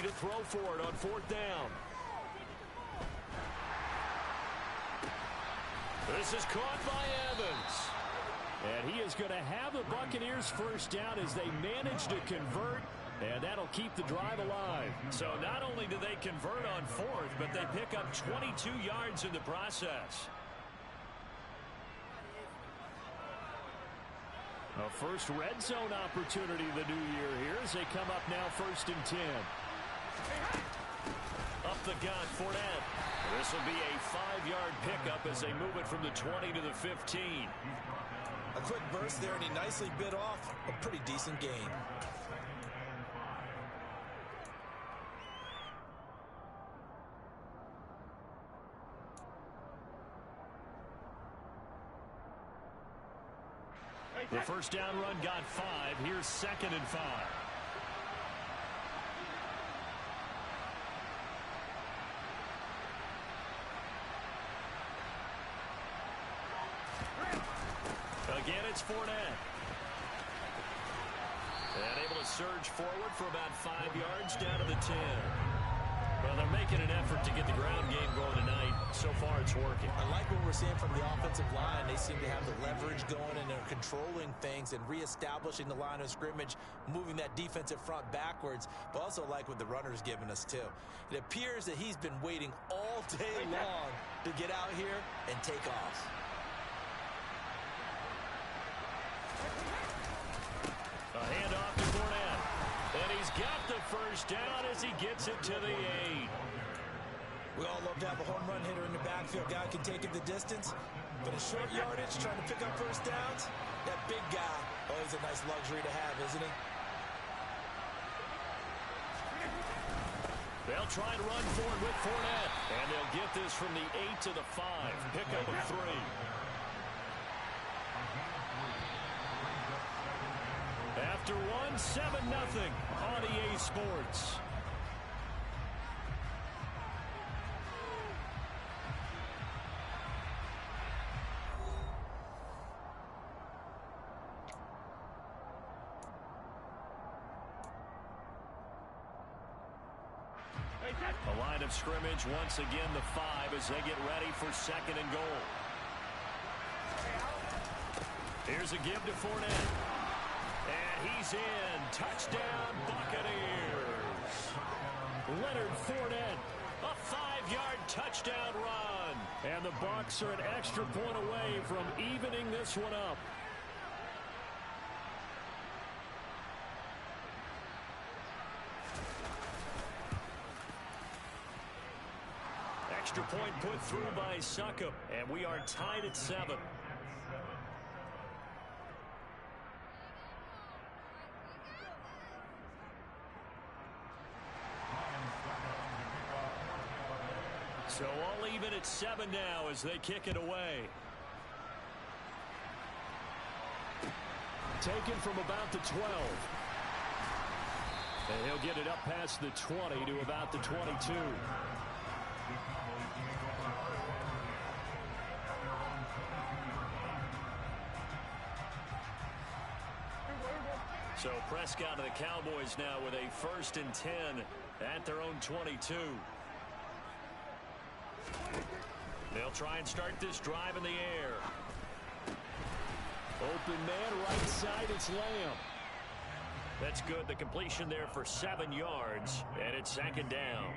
Ready to throw for it on 4th down. This is caught by Evans. And he is going to have the Buccaneers first down as they manage to convert, and that'll keep the drive alive. So not only do they convert on 4th, but they pick up 22 yards in the process. A first red zone opportunity of the new year here as they come up now 1st and 10. Up the gun, Fournette. This will be a 5-yard pickup as they move it from the 20 to the 15. A quick burst there, and he nicely bit off a pretty decent gain. The first down run got 5. Here's 2nd and 5. Again, it's Fournette. And able to surge forward for about 5 yards down to the 10. Well, they're making an effort to get the ground game going tonight. So far, it's working. I like what we're seeing from the offensive line. They seem to have the leverage going, and they're controlling things and reestablishing the line of scrimmage, moving that defensive front backwards, but also like what the runner's giving us, too. It appears that he's been waiting all day long to get out here and take off. A handoff to Fournette. And he's got the first down as he gets it to the 8. We all love to have a home run hitter in the backfield. Guy can take it the distance. But a short yardage, trying to pick up first downs, that big guy, always a nice luxury to have, isn't he? They'll try and run for it with Fournette. And they'll get this from the 8 to the 5. Pickup of 3. After one, 7-0 on EA Sports. A line of scrimmage once again the 5 as they get ready for 2nd and goal. Here's a give to Fournette. And he's in. Touchdown, Buccaneers. Leonard Fournette, a 5-yard touchdown run. And the Bucs are an extra point away from evening this one up. Extra point put through by Succop. And we are tied at 7. So all even at 7 now as they kick it away. Taken from about the 12. And he'll get it up past the 20 to about the 22. So Prescott and the Cowboys now with a 1st and 10 at their own 22. They'll try and start this drive in the air. Open man right side, it's Lamb. That's good. The completion there for 7 yards, and it's 2nd down.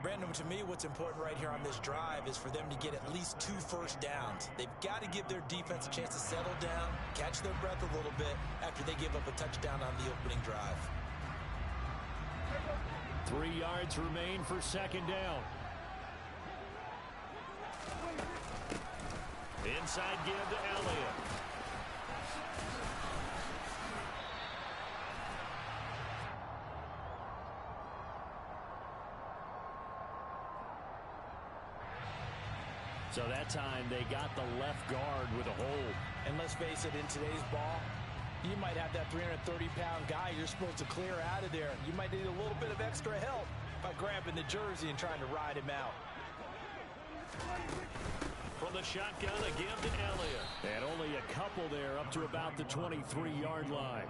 Brandon, to me, what's important right here on this drive is for them to get at least 2 first downs. They've got to give their defense a chance to settle down, catch their breath a little bit after they give up a touchdown on the opening drive. 3 yards remain for 2nd down. Inside give to Elliott. So that time they got the left guard with a hold. And let's face it, in today's ball, you might have that 330-pound guy you're supposed to clear out of there. You might need a little bit of extra help by grabbing the jersey and trying to ride him out. From the shotgun, a give to Elliott. And only a couple there up to about the 23-yard line.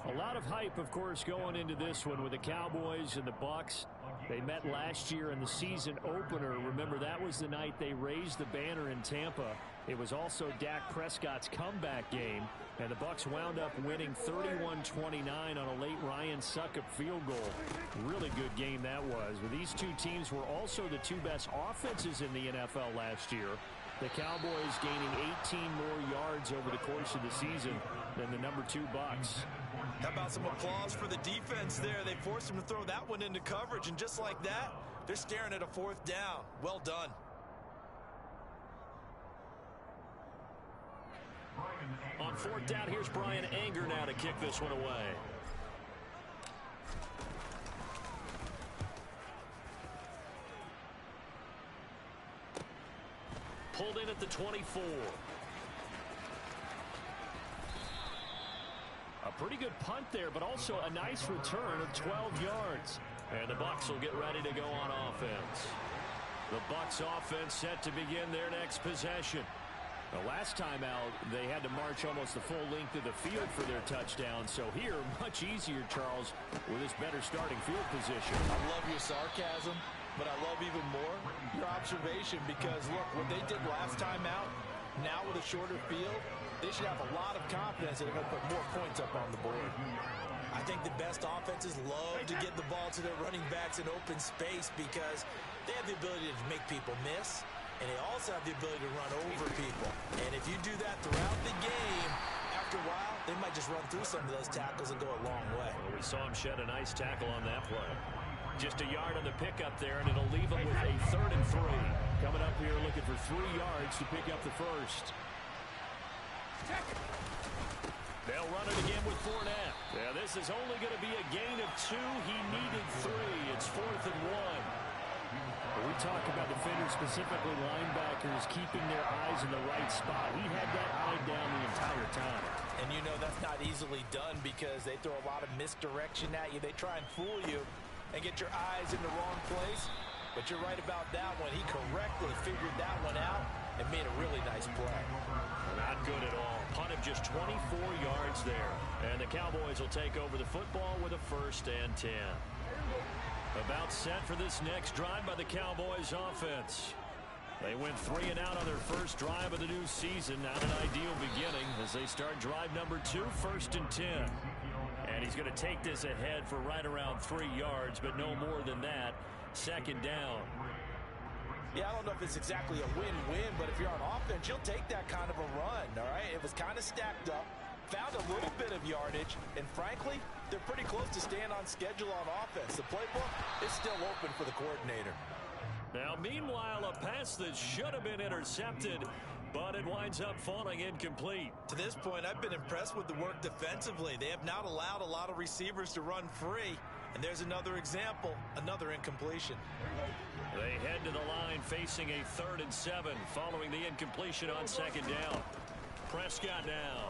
A lot of hype, of course, going into this one with the Cowboys and the Bucs. They met last year in the season opener. Remember, that was the night they raised the banner in Tampa. It was also Dak Prescott's comeback game, and the Bucs wound up winning 31-29 on a late Ryan Succop field goal. Really good game that was. But these two teams were also the two best offenses in the NFL last year. The Cowboys gaining 18 more yards over the course of the season than the number 2 Bucs. How about some applause for the defense there? They forced him to throw that one into coverage, and just like that, they're staring at a 4th down. Well done. On 4th down, here's Bryan Anger now to kick this one away. Pulled in at the 24. A pretty good punt there, but also a nice return of 12 yards. And the Bucs will get ready to go on offense. The Bucs offense set to begin their next possession. The last time out, they had to march almost the full length of the field for their touchdown. So here, much easier, Charles, with this better starting field position. I love your sarcasm, but I love even more your observation, because, look, what they did last time out, now with a shorter field, they should have a lot of confidence that they're going to put more points up on the board. I think the best offenses love to get the ball to their running backs in open space because they have the ability to make people miss, and they also have the ability to run over people. And if you do that throughout the game, after a while, they might just run through some of those tackles and go a long way. Well, we saw him shed a nice tackle on that play. Just a yard on the pickup there, and it'll leave him with a 3rd and 3. Coming up here looking for 3 yards to pick up the first. They'll run it again with Fournette. Yeah, this is only going to be a gain of 2. He needed 3. It's 4th and 1. We talk about defenders, specifically linebackers, keeping their eyes in the right spot. He had that eye down the entire time. And you know that's not easily done because they throw a lot of misdirection at you. They try and fool you and get your eyes in the wrong place. But you're right about that one. He correctly figured that one out and made a really nice play. Not good at all. Punt of just 24 yards there. And the Cowboys will take over the football with a 1st and 10. About set for this next drive by the Cowboys offense. They went 3 and out on their first drive of the new season. Not an ideal beginning as they start drive number 2, 1st and 10. And he's going to take this ahead for right around 3 yards, but no more than that. 2nd down. Yeah, I don't know if it's exactly a win-win, but if you're on offense, you'll take that kind of a run, all right? It was kind of stacked up, found a little bit of yardage, and frankly, they're pretty close to staying on schedule on offense. The playbook is still open for the coordinator. Now, meanwhile, a pass that should have been intercepted, but it winds up falling incomplete. To this point, I've been impressed with the work defensively. They have not allowed a lot of receivers to run free. And there's another example, another incompletion. They head to the line facing a 3rd and 7 following the incompletion on 2nd down. Prescott now.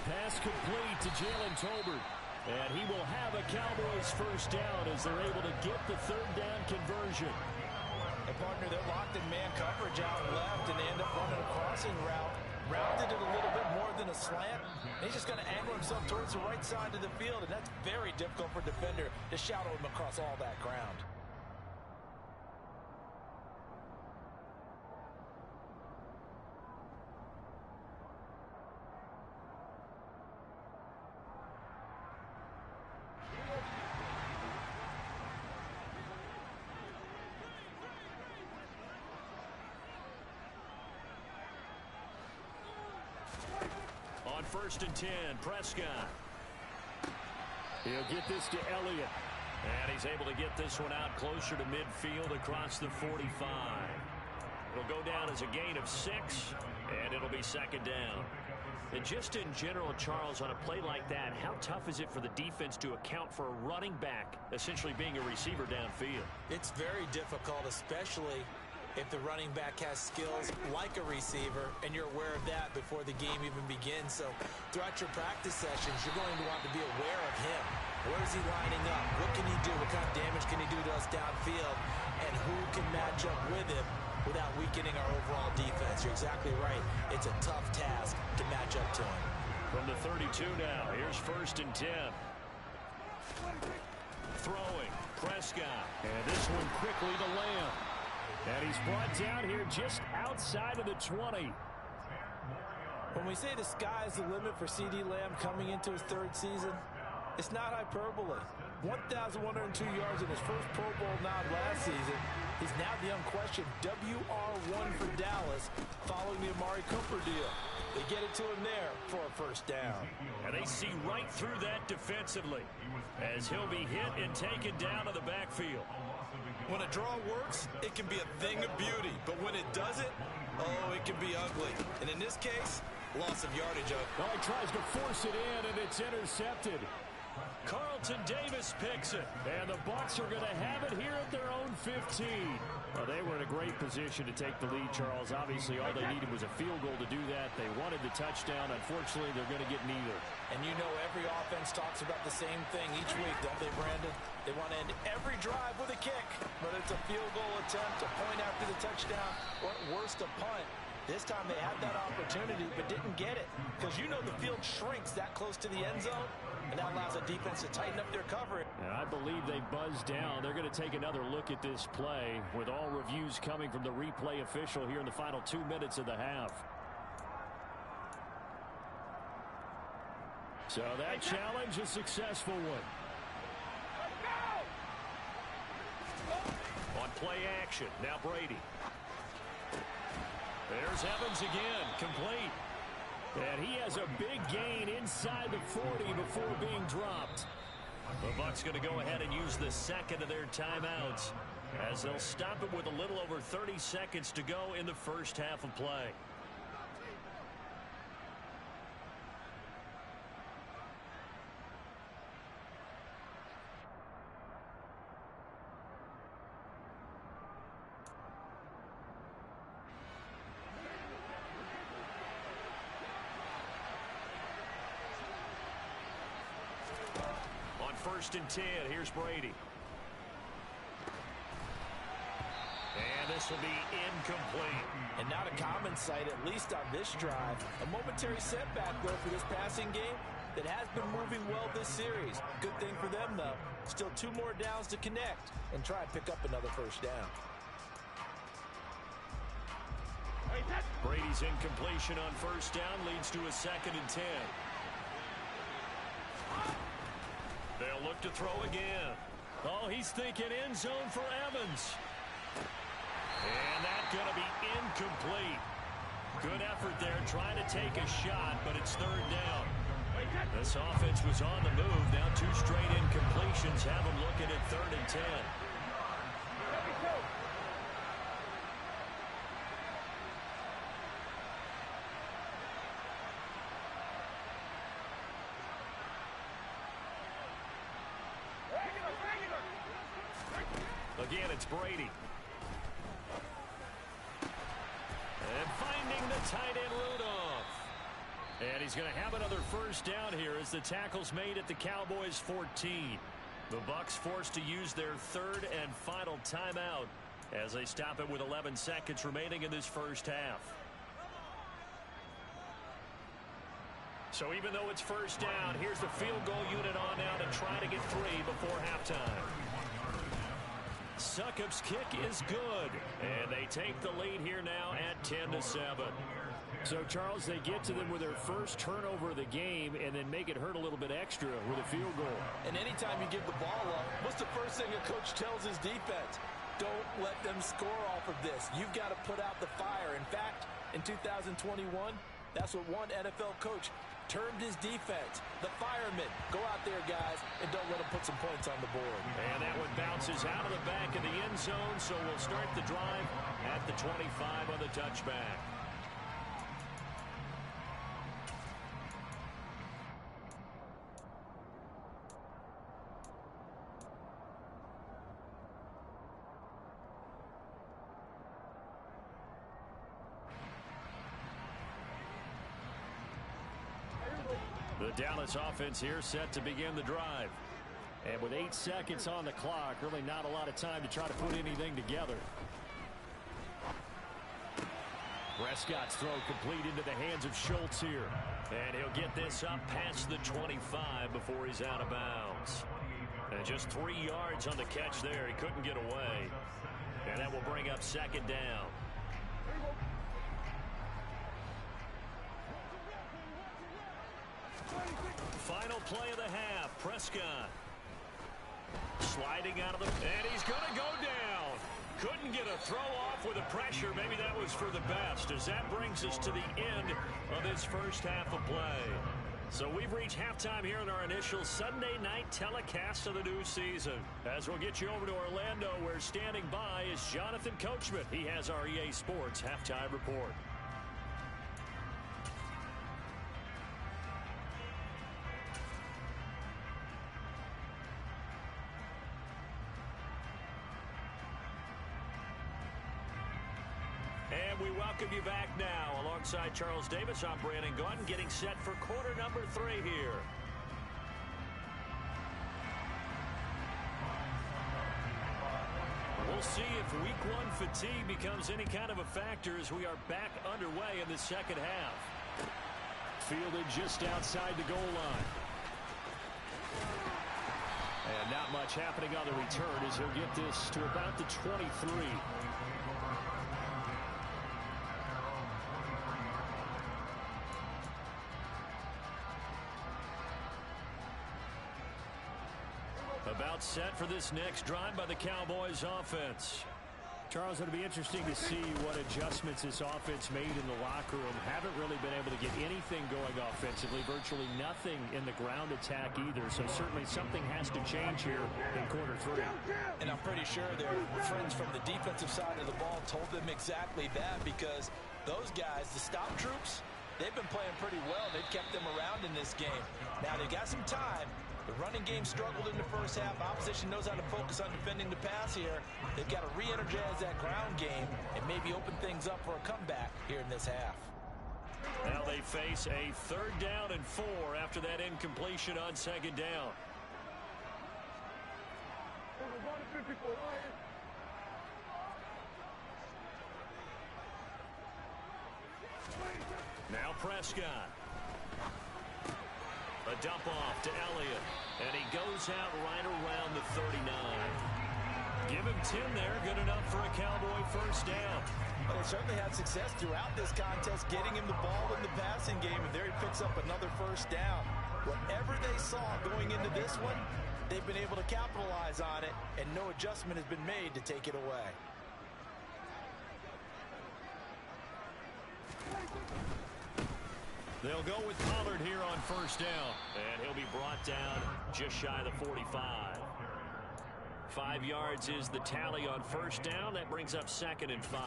Pass complete to Jalen Tolbert. And he will have a Cowboys 1st down as they're able to get the 3rd down conversion. And partner, they're locked in man coverage out left, and they end up running a crossing route. Rounded it a little bit more than a slant. And he's just going to angle himself towards the right side of the field, and that's very difficult for a defender to shadow him across all that ground. On 1st and 10, Prescott. He'll get this to Elliott. And he's able to get this one out closer to midfield across the 45. It'll go down as a gain of 6, and it'll be 2nd down. And just in general, Charles, on a play like that, how tough is it for the defense to account for a running back essentially being a receiver downfield? It's very difficult, especially if the running back has skills like a receiver, and you're aware of that before the game even begins. So throughout your practice sessions, you're going to want to be aware of him. Where is he lining up? What can he do? What kind of damage can he do to us downfield? And who can match up with him without weakening our overall defense? You're exactly right. It's a tough task to match up to him. From the 32 now, here's 1st and 10. Throwing, Prescott. And this one quickly to Lamb. And he's brought down here just outside of the 20. When we say the sky's the limit for CeeDee Lamb coming into his 3rd season, it's not hyperbole. 1,102 yards in his first Pro Bowl nod last season. He's now the unquestioned WR1 for Dallas following the Amari Cooper deal. They get it to him there for a 1st down. And they see right through that defensively as he'll be hit and taken down to the backfield. When a draw works, it can be a thing of beauty. But when it doesn't, oh, it can be ugly. And in this case, loss of yardage. Well, he tries to force it in, and it's intercepted. Carlton Davis picks it. And the Bucs are going to have it here at their own 15. Well, they were in a great position to take the lead, Charles. Obviously, all they needed was a field goal to do that. They wanted the touchdown. Unfortunately, they're going to get neither. And you know every offense talks about the same thing each week, don't they, Brandon? They want to end every drive with a kick, whether it's a field goal attempt, a point after the touchdown, or at worst, a punt. This time they had that opportunity but didn't get it because you know the field shrinks that close to the end zone, and that allows a defense to tighten up their coverage. And I believe they buzzed down. They're going to take another look at this play with all reviews coming from the replay official here in the final 2 minutes of the half. So that challenge, a successful one. On play action, now Brady. There's Evans again, complete. And he has a big gain inside the 40 before being dropped. The Bucs going to go ahead and use the 2nd of their timeouts as they'll stop it with a little over 30 seconds to go in the first half of play. On 1st and 10, here's Brady. And this will be incomplete. And not a common sight, at least on this drive. A momentary setback, though, for this passing game that has been moving well this series. Good thing for them, though. Still 2 more downs to connect and try and pick up another 1st down. Brady's incompletion on 1st down leads to a 2nd and 10. They'll look to throw again. Oh, he's thinking end zone for Evans. And that's going to be incomplete. Good effort there trying to take a shot, but it's 3rd down. This offense was on the move. Now 2 straight incompletions have them looking at 3rd and 10. Again, it's Brady. And finding the tight end Rudolph. And he's going to have another 1st down here as the tackle's made at the Cowboys' 14. The Bucs forced to use their 3rd and final timeout as they stop it with 11 seconds remaining in this first half. So even though it's 1st down, here's the field goal unit on now to try to get 3 before halftime. Succop's kick is good, and they take the lead here now at 10-7. So, Charles, they get to them with their first turnover of the game and then make it hurt a little bit extra with a field goal. And anytime you give the ball up, what's the first thing a coach tells his defense? Don't let them score off of this. You've got to put out the fire. In fact, in 2021, that's what one NFL coach termed his defense, the firemen. Go out there, guys, and don't let them put some points on the board. And that one bounces out of the back of the end zone, so we'll start the drive at the 25 on the touchback. The Dallas offense here set to begin the drive. And with 8 seconds on the clock, really not a lot of time to try to put anything together. Prescott's throw complete into the hands of Schultz here. And he'll get this up past the 25 before he's out of bounds. And just 3 yards on the catch there. He couldn't get away. And that will bring up second down. Final play of the half. Prescott sliding out of the, and he's going to go down. Couldn't get a throw off with the pressure. Maybe that was for the best, as that brings us to the end of this first half of play. So we've reached halftime here in our initial Sunday night telecast of the new season. As we'll get you over to Orlando, where standing by is Jonathan Coachman. He has our EA Sports halftime report. And we welcome you back now. Alongside Charles Davis, I'm Brandon Gaudin, getting set for quarter number 3 here. We'll see if week 1 fatigue becomes any kind of a factor as we are back underway in the second half. Fielded just outside the goal line. And not much happening on the return as he'll get this to about the 23. About set for this next drive by the Cowboys offense. Charles, it'll be interesting to see what adjustments this offense made in the locker room. Haven't really been able to get anything going offensively. Virtually nothing in the ground attack either. So certainly something has to change here in quarter 3. And I'm pretty sure their friends from the defensive side of the ball told them exactly that, because those guys, the stop troops, they've been playing pretty well. They've kept them around in this game. Now they've got some time. The running game struggled in the first half. Opposition knows how to focus on defending the pass here. They've got to re-energize that ground game and maybe open things up for a comeback here in this half. Now they face a 3rd down and 4 after that incompletion on 2nd down. Now Prescott. A dump off to Elliott, and he goes out right around the 39. Give him 10 there, good enough for a Cowboy first down. Well, they certainly had success throughout this contest, getting him the ball in the passing game, and there he picks up another first down. Whatever they saw going into this one, they've been able to capitalize on it, and no adjustment has been made to take it away. They'll go with Pollard here on first down, and he'll be brought down just shy of the 45. 5 yards is the tally on first down. That brings up 2nd and 5.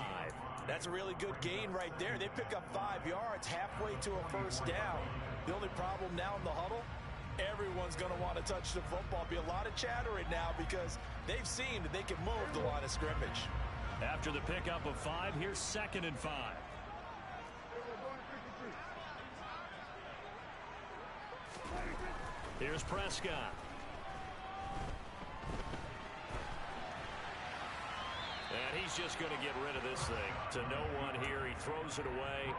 That's a really good gain right there. They pick up 5 yards halfway to a first down. The only problem now in the huddle, everyone's going to want to touch the football. Be a lot of chattering now because they've seen that they can move the line of scrimmage. After the pickup of 5, here's 2nd and 5. Here's Prescott. And he's just going to get rid of this thing to no one here. He throws it away,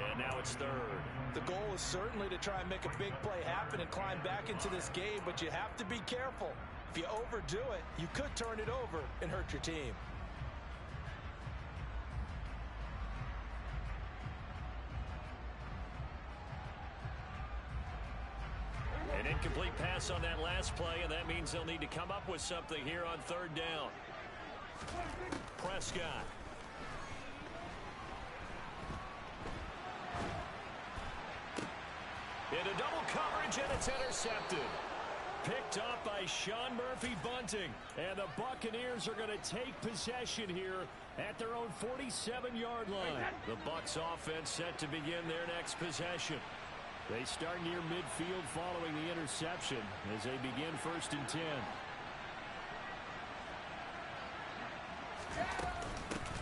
and now it's 3rd. The goal is certainly to try and make a big play happen and climb back into this game, but you have to be careful. If you overdo it, you could turn it over and hurt your team. An incomplete pass on that last play, and that means they'll need to come up with something here on 3rd down. Prescott. Into double coverage, and it's intercepted. Picked up by Sean Murphy-Bunting. And the Buccaneers are going to take possession here at their own 47-yard line. The Bucs offense set to begin their next possession. They start near midfield following the interception as they begin 1st and 10.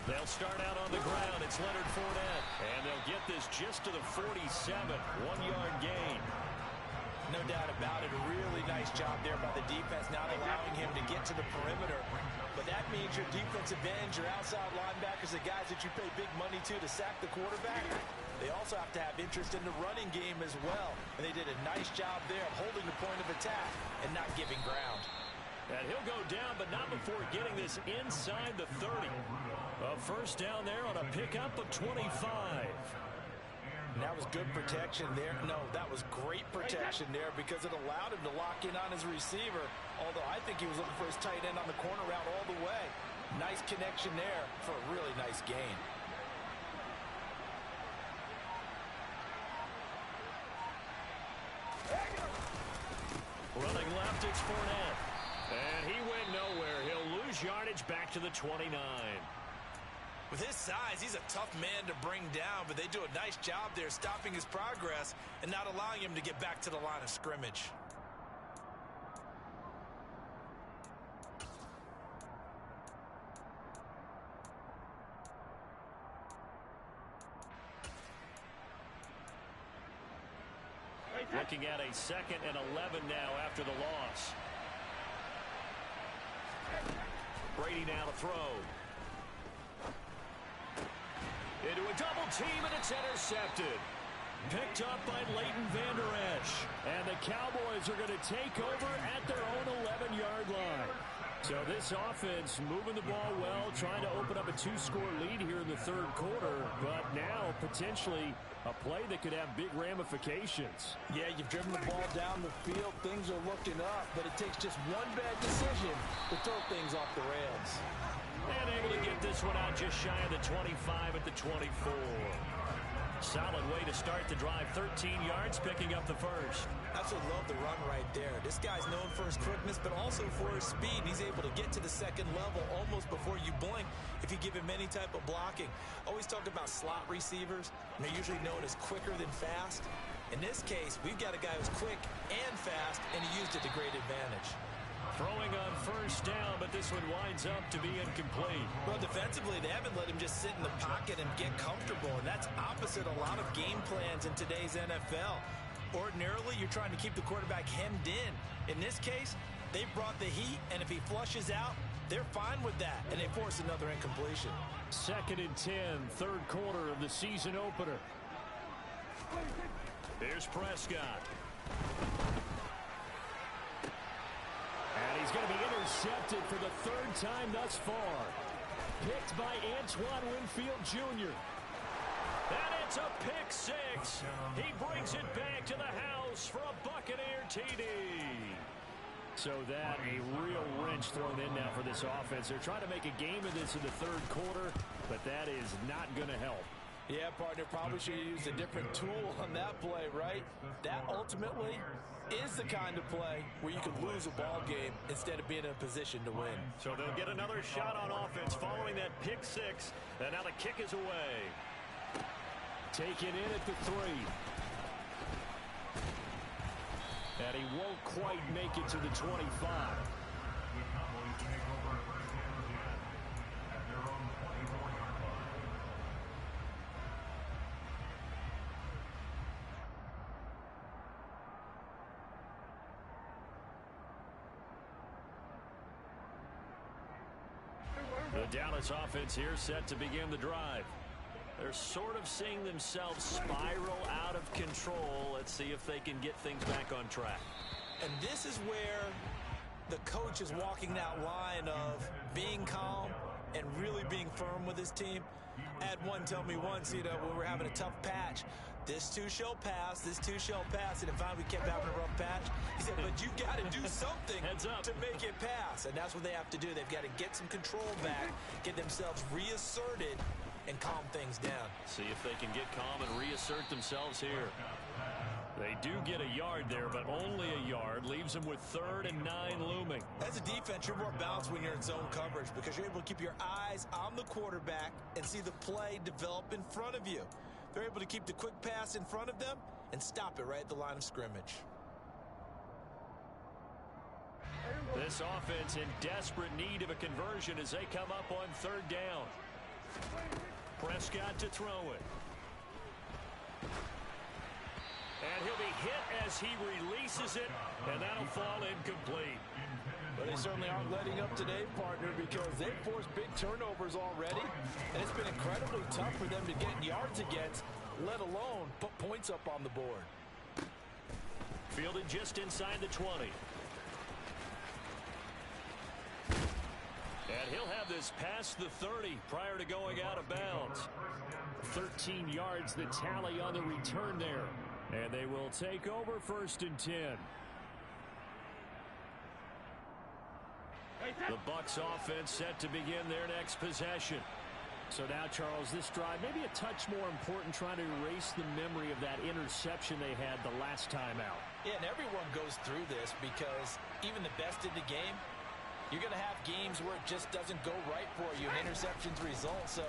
They'll start out on the ground. It's Leonard Fournette. And they'll get this just to the 47. 1-yard gain. No doubt about it. A really nice job there by the defense, not allowing him to get to the perimeter. But that means your defensive ends, your outside linebackers, the guys that you pay big money to sack the quarterback, they also have to have interest in the running game as well. And they did a nice job there of holding the point of attack and not giving ground. And he'll go down, but not before getting this inside the 30. A first down there on a pickup of 25. And that was good protection there. No, that was great protection there because it allowed him to lock in on his receiver, although I think he was looking for his tight end on the corner route all the way. Nice connection there for a really nice gain. Running left, it's Fournette. And he went nowhere. He'll lose yardage back to the 29. With his size, he's a tough man to bring down, but they do a nice job there stopping his progress and not allowing him to get back to the line of scrimmage. Looking at a 2nd and 11 now after the loss. Brady now to throw. Into a double team, and it's intercepted. Picked up by Leighton Vander Esch. And the Cowboys are going to take over at their own 11-yard line. So this offense moving the ball well, trying to open up a 2-score lead here in the 3rd quarter. But now potentially a play that could have big ramifications. Yeah, you've driven the ball down the field. Things are looking up, but it takes just one bad decision to throw things off the rails. And able to get this one out just shy of the 25 at the 24. Solid way to start the drive. 13 yards, picking up the first. Absolutely love the run right there. This guy's known for his quickness, but also for his speed. He's able to get to the 2nd level almost before you blink if you give him any type of blocking. Always talk about slot receivers, and they're usually known as quicker than fast. In this case, we've got a guy who's quick and fast, and he used it to great advantage. Throwing on first down, but this one winds up to be incomplete. Well, defensively, they haven't let him just sit in the pocket and get comfortable, and that's opposite a lot of game plans in today's NFL. Ordinarily, you're trying to keep the quarterback hemmed in. In this case, they brought the heat, and if he flushes out, they're fine with that, and they force another incompletion. 2nd and 10, 3rd quarter of the season opener. Here's Prescott. And he's going to be intercepted for the 3rd time thus far. Picked by Antoine Winfield Jr. And it's a pick 6. He brings it back to the house for a Buccaneer TD. So that a real wrench thrown in now for this offense. They're trying to make a game of this in the 3rd quarter, but that is not going to help. Yeah, partner, probably should have used a different tool on that play, right? That ultimately is the kind of play where you can lose a ball game instead of being in a position to win. So they'll get another shot on offense following that pick 6. And now the kick is away. Taken in at the 3. And he won't quite make it to the 25. The Dallas offense here set to begin the drive. They're sort of seeing themselves spiral out of control. Let's see if they can get things back on track. And this is where the coach is walking that line of being calm and really being firm with his team. I had one tell me once, when we're having a tough patch, this too shall pass, this too shall pass, and if we kept having a rough patch, he said, but you got to do something to make it pass, and that's what they have to do. They've got to get some control back, get themselves reasserted, and calm things down. See if they can get calm and reassert themselves here. They do get a yard there, but only a yard. Leaves them with 3rd and 9 looming. As a defense, you're more balanced when you're in zone coverage because you're able to keep your eyes on the quarterback and see the play develop in front of you. They're able to keep the quick pass in front of them and stop it right at the line of scrimmage. This offense in desperate need of a conversion as they come up on 3rd down. Prescott to throw it. And he'll be hit as he releases it, and that'll fall incomplete. But they certainly aren't letting up today, partner, because they've forced big turnovers already, and it's been incredibly tough for them to get yards against, let alone put points up on the board. Fielded just inside the 20. And he'll have this past the 30 prior to going out of bounds. 13 yards the tally on the return there. And they will take over 1st and 10. The Bucs offense set to begin their next possession. So now, Charles, this drive maybe a touch more important, trying to erase the memory of that interception they had the last time out. Yeah, and everyone goes through this because even the best in the game, you're going to have games where it just doesn't go right for you and interceptions result. So,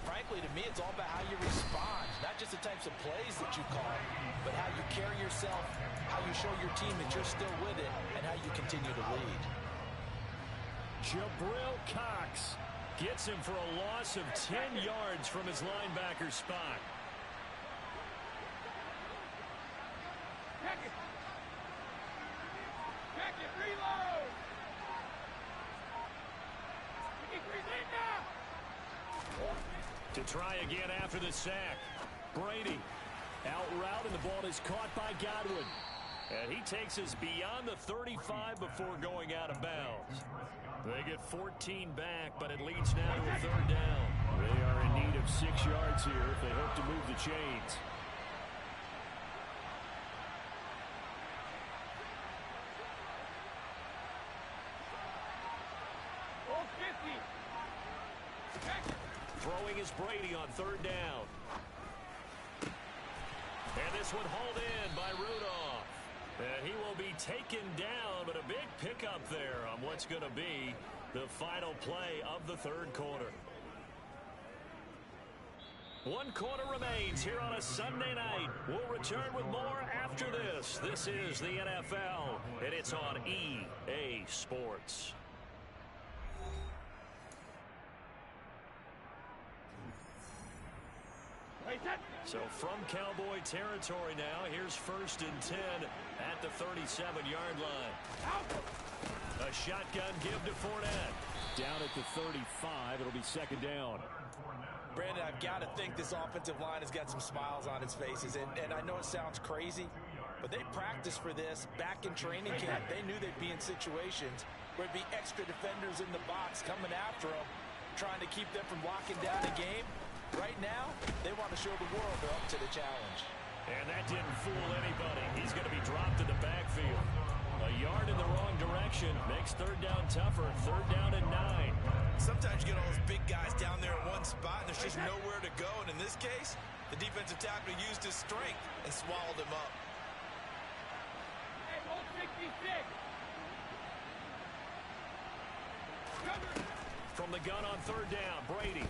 frankly, to me, it's all about how you respond, not just the types of plays that you call, but how you carry yourself, how you show your team that you're still with it, and how you continue to lead. Jabril Cox gets him for a loss of 10 yards from his linebacker spot. Check it. Check it. Reload. To try again after the sack. Brady out route, and the ball is caught by Godwin. And he takes us beyond the 35 before going out of bounds. They get 14 back, but it leads now to a 3rd down. They are in need of 6 yards here if they hope to move the chains. Throwing is Brady on 3rd down. And this one hauled in by Rudolph. And he will be taken down, but a big pickup there on what's going to be the final play of the 3rd quarter. 1 quarter remains here on a Sunday night. We'll return with more after this. This is the NFL, and it's on EA Sports. So from Cowboy territory now, here's 1st and 10 at the 37-yard line. A shotgun give to Fournette. Down at the 35, it'll be 2nd down. Brandon, I've got to think this offensive line has got some smiles on its faces, and I know it sounds crazy, but they practiced for this back in training camp. They knew they'd be in situations where it'd be extra defenders in the box coming after them, trying to keep them from locking down a game. Right now, they want to show the world they're up to the challenge. And that didn't fool anybody. He's going to be dropped in the backfield. A yard in the wrong direction makes 3rd down tougher. 3rd down and 9. Sometimes you get all those big guys down there in one spot, and there's just nowhere to go. And in this case, the defensive tackle used his strength and swallowed him up. Hey, hold 66. From the gun on 3rd down, Brady.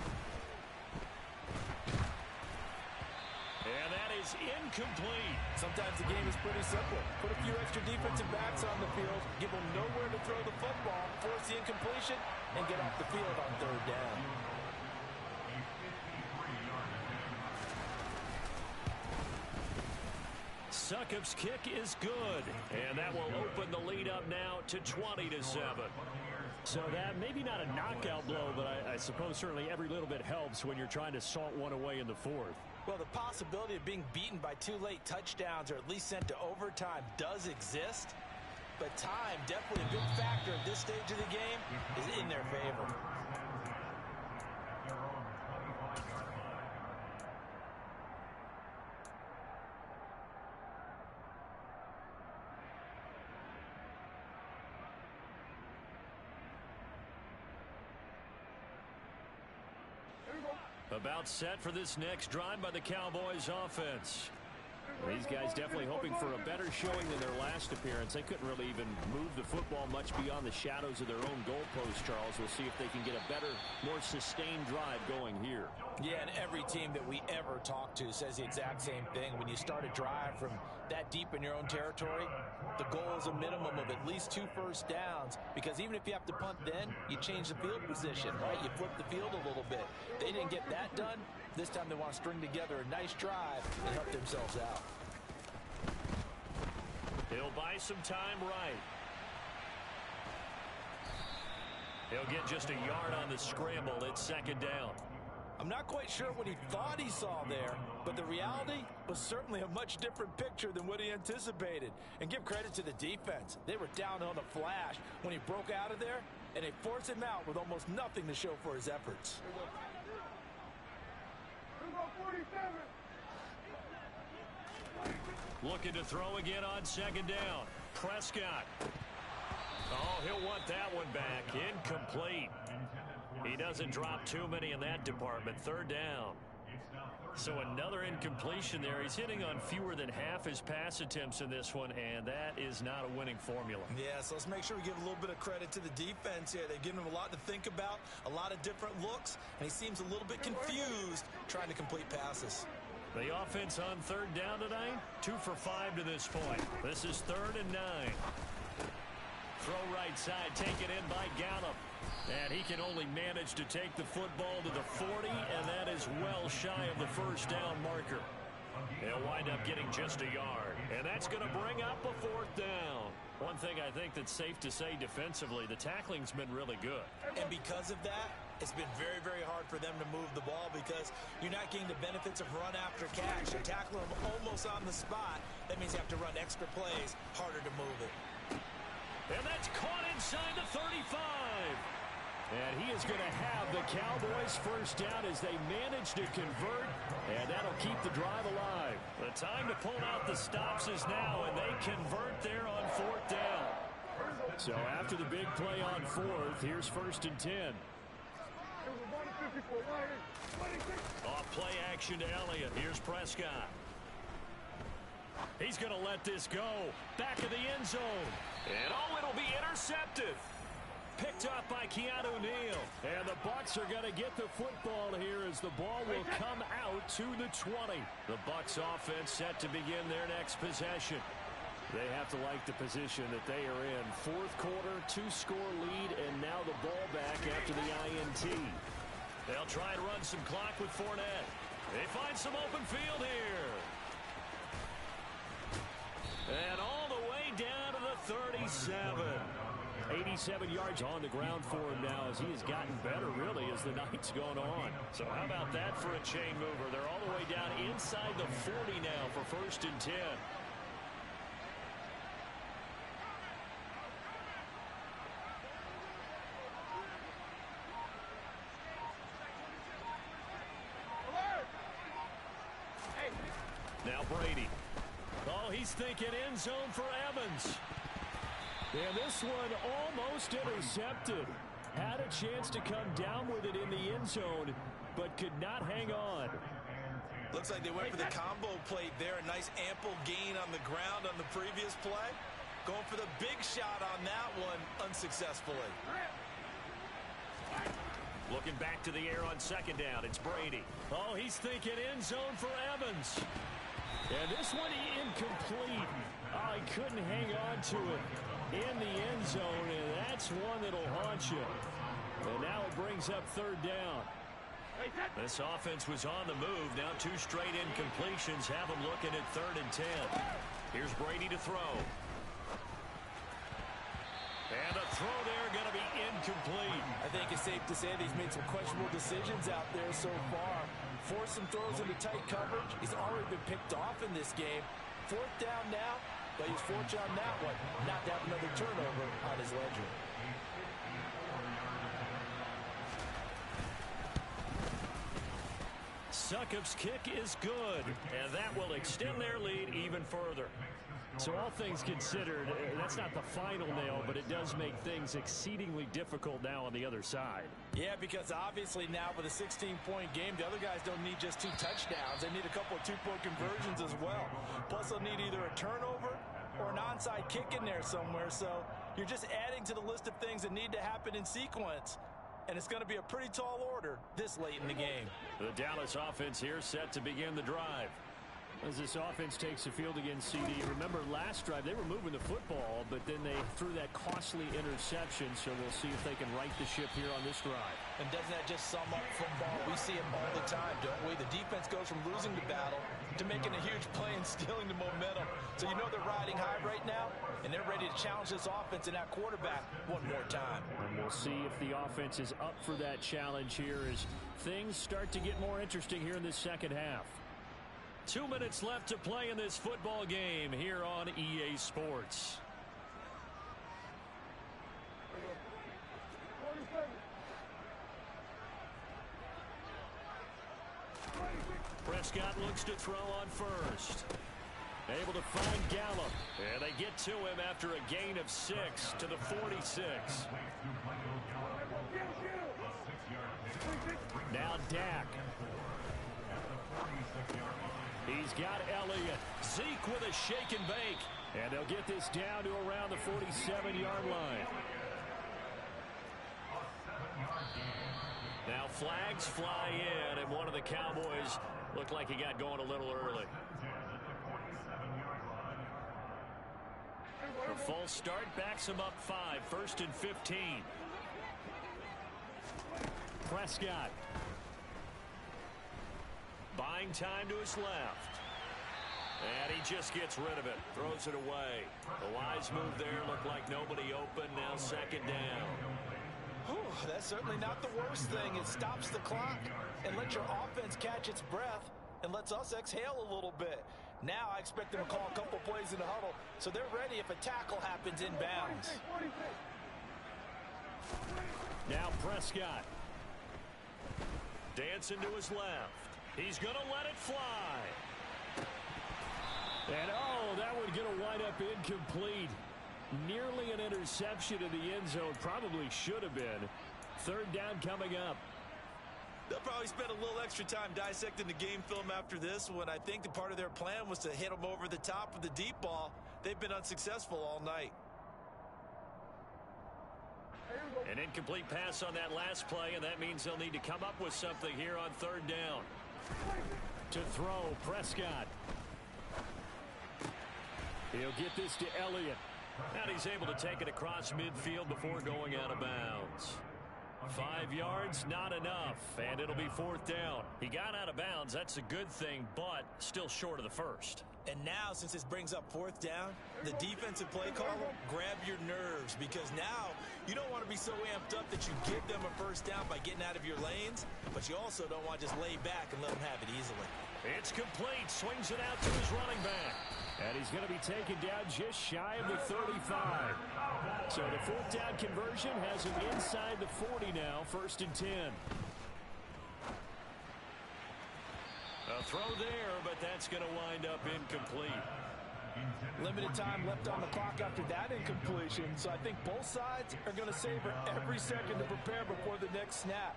And that is incomplete. Sometimes the game is pretty simple. Put a few extra defensive backs on the field, give them nowhere to throw the football, force the incompletion, and get off the field on 3rd down. Succop's kick is good, and that will open the lead up now to 20-7. So that maybe not a knockout blow, but I suppose certainly every little bit helps when you're trying to salt one away in the 4th. Well, the possibility of being beaten by 2 late touchdowns or at least sent to overtime does exist, but time, definitely a big factor at this stage of the game, is in their favor. About set for this next drive by the Cowboys offense. These guys definitely hoping for a better showing than their last appearance. They couldn't really even move the football much beyond the shadows of their own goalpost, Charles. We'll see if they can get a better, more sustained drive going here. Yeah, and every team that we ever talk to says the exact same thing. When you start a drive from that deep in your own territory, the goal is a minimum of at least 2 first downs, because even if you have to punt then, you change the field position, right? You flip the field a little bit. They didn't get that done. This time they want to string together a nice drive and help themselves out. He'll buy some time right. He'll get just a yard on the scramble. It's second down. I'm not quite sure what he thought he saw there, but the reality was certainly a much different picture than what he anticipated. And give credit to the defense. They were down on a flash when he broke out of there, and they forced him out with almost nothing to show for his efforts. Looking to throw again on second down. Prescott. Oh, he'll want that one back. Incomplete. He doesn't drop too many in that department. Third down. So another incompletion there. He's hitting on fewer than half his pass attempts in this one, and that is not a winning formula. Yeah, so let's make sure we give a little bit of credit to the defense here. They've given him a lot to think about, a lot of different looks, and he seems a little bit confused trying to complete passes. The offense on third down tonight, 2 for 5 to this point. This is 3rd and 9. Throw right side, taken in by Gallup. And he can only manage to take the football to the 40, and that is well shy of the first down marker. He'll wind up getting just a yard, and that's going to bring up a 4th down. One thing I think that's safe to say defensively, the tackling's been really good. And because of that, it's been very, very hard for them to move the ball because you're not getting the benefits of run after catch. You're tackling them almost on the spot. That means you have to run extra plays, harder to move it. And that's caught inside the 35. And he is going to have the Cowboys first down as they manage to convert, and that'll keep the drive alive. The time to pull out the stops is now, and they convert there on 4th down. So after the big play on 4th, here's 1st and 10. Off play action to Elliott. Here's Prescott. He's going to let this go. Back of the end zone. And oh, it'll be intercepted. Picked up by Keanu Neal. And the Bucs are going to get the football here as the ball will come out to the 20. The Bucs offense set to begin their next possession. They have to like the position that they are in. 4th quarter, 2-score lead, and now the ball back after the INT. They'll try and run some clock with Fournette. They find some open field here. And all the way down to the 37. 87 yards on the ground for him now as he has gotten better, really, as the night's gone on. So how about that for a chain mover? They're all the way down inside the 40 now for 1st and 10. Now Brady. Oh, he's thinking end zone for Evans. And this one almost intercepted. Had a chance to come down with it in the end zone, but could not hang on. Looks like they went for the combo plate there. A nice ample gain on the ground on the previous play. Going for the big shot on that one unsuccessfully. Looking back to the air on second down. It's Brady. Oh, he's thinking end zone for Evans. And this one incomplete. Oh, he couldn't hang on to it in the end zone, and that's one that'll haunt you. And now it brings up 3rd down. This offense was on the move. Now 2 straight incompletions have them looking at 3rd and 10. Here's Brady to throw. And the throw there going to be incomplete. I think it's safe to say that he's made some questionable decisions out there so far. Forced some throws into tight coverage. He's already been picked off in this game. 4th down now, but he's fortunate on that one not to have another turnover on his ledger. Succop's kick is good, and that will extend their lead even further. So all things considered, that's not the final nail, but it does make things exceedingly difficult now on the other side. Yeah, because obviously now with a 16-point game, the other guys don't need just 2 touchdowns. They need a couple of 2-point conversions as well. Plus, they'll need either a turnover or an onside kick in there somewhere. So you're just adding to the list of things that need to happen in sequence. And it's going to be a pretty tall order this late in the game. The Dallas offense here set to begin the drive. As this offense takes the field against CD, remember last drive they were moving the football, but then they threw that costly interception, so we'll see if they can right the ship here on this drive. And doesn't that just sum up football? We see it all the time, don't we? The defense goes from losing the battle to making a huge play and stealing the momentum. So you know they're riding high right now, and they're ready to challenge this offense and that quarterback one more time. And we'll see if the offense is up for that challenge here as things start to get more interesting here in this second half. 2 minutes left to play in this football game here on EA Sports. Prescott looks to throw on first. Able to find Gallup. And they get to him after a gain of 6 to the 46. Now Dak. He's got Elliott. Zeke with a shake and bake. And they'll get this down to around the 47-yard line. Now flags fly in, and one of the Cowboys looked like he got going a little early. A false start backs him up 5, 1st and 15. Prescott. Buying time to his left. And he just gets rid of it. Throws it away. The wise move there. Looked like nobody open. Now 2nd down. Whew, that's certainly not the worst thing. It stops the clock and lets your offense catch its breath and lets us exhale a little bit. Now I expect them to call a couple plays in the huddle so they're ready if a tackle happens inbounds. Now Prescott. Dancing to his left. He's going to let it fly. And, oh, that one's going to wind up incomplete. Nearly an interception in the end zone. Probably should have been. 3rd down coming up. They'll probably spend a little extra time dissecting the game film after this one. I think the part of their plan was to hit them over the top with the deep ball. They've been unsuccessful all night. An incomplete pass on that last play, and that means they'll need to come up with something here on 3rd down. To throw, Prescott. He'll get this to Elliott. And he's able to take it across midfield before going out of bounds. 5 yards, not enough, and it'll be 4th down. He got out of bounds. That's a good thing, but still short of the first. And now, since this brings up 4th down, the defensive play caller, grab your nerves, because now you don't want to be so amped up that you give them a 1st down by getting out of your lanes, but you also don't want to just lay back and let them have it easily. It's complete. Swings it out to his running back. And he's going to be taken down just shy of the 35. So the 4th down conversion has him inside the 40 now, 1st and 10. A throw there, but that's going to wind up incomplete. Limited time left on the clock after that incompletion, so I think both sides are going to savor every second to prepare before the next snap.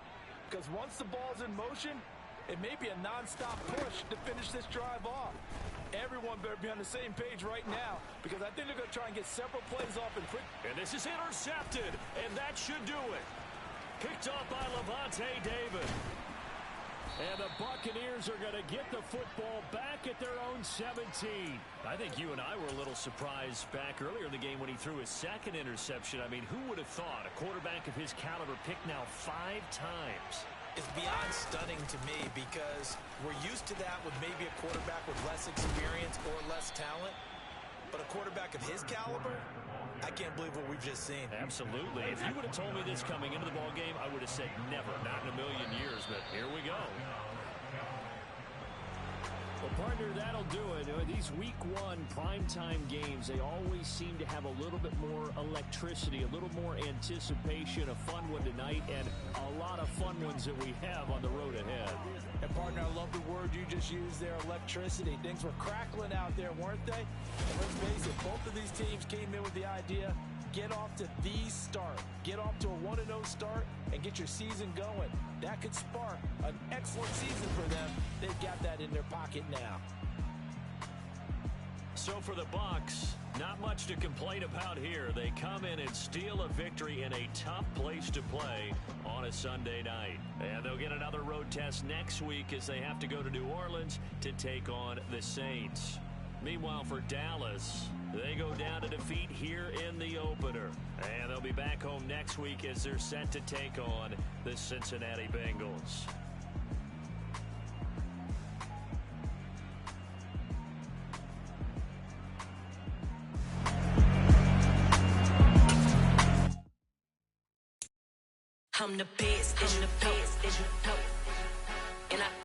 Because once the ball's in motion, it may be a non-stop push to finish this drive off. Everyone better be on the same page right now, because I think they're going to try and get several plays off in quick. And this is intercepted, and that should do it. Picked off by Lavonte David. And the Buccaneers are going to get the football back at their own 17. I think you and I were a little surprised back earlier in the game when he threw his 2nd interception. I mean, who would have thought a quarterback of his caliber picked now 5 times? It's beyond stunning to me, because we're used to that with maybe a quarterback with less experience or less talent. But a quarterback of his caliber, I can't believe what we've just seen. Absolutely. If you would have told me this coming into the ball game, I would have said never, not in a million years. But here we go. Well, partner, that'll do it. These week 1 primetime games, they always seem to have a little bit more electricity, a little more anticipation, a fun one tonight, and a lot of fun ones that we have on the road ahead. And, partner, I love the word you just used there, electricity. Things were crackling out there, weren't they? And let's face it, both of these teams came in with the idea, get off to the start. Get off to a 1-0 start and get your season going. That could spark an excellent season for them. They've got that in their pocket now. So for the Bucks, not much to complain about here. They come in and steal a victory in a tough place to play on a Sunday night. And they'll get another road test next week as they have to go to New Orleans to take on the Saints. Meanwhile, for Dallas, they go down to defeat here in the opener. And they'll be back home next week as they're set to take on the Cincinnati Bengals. I'm the best, I'm the best,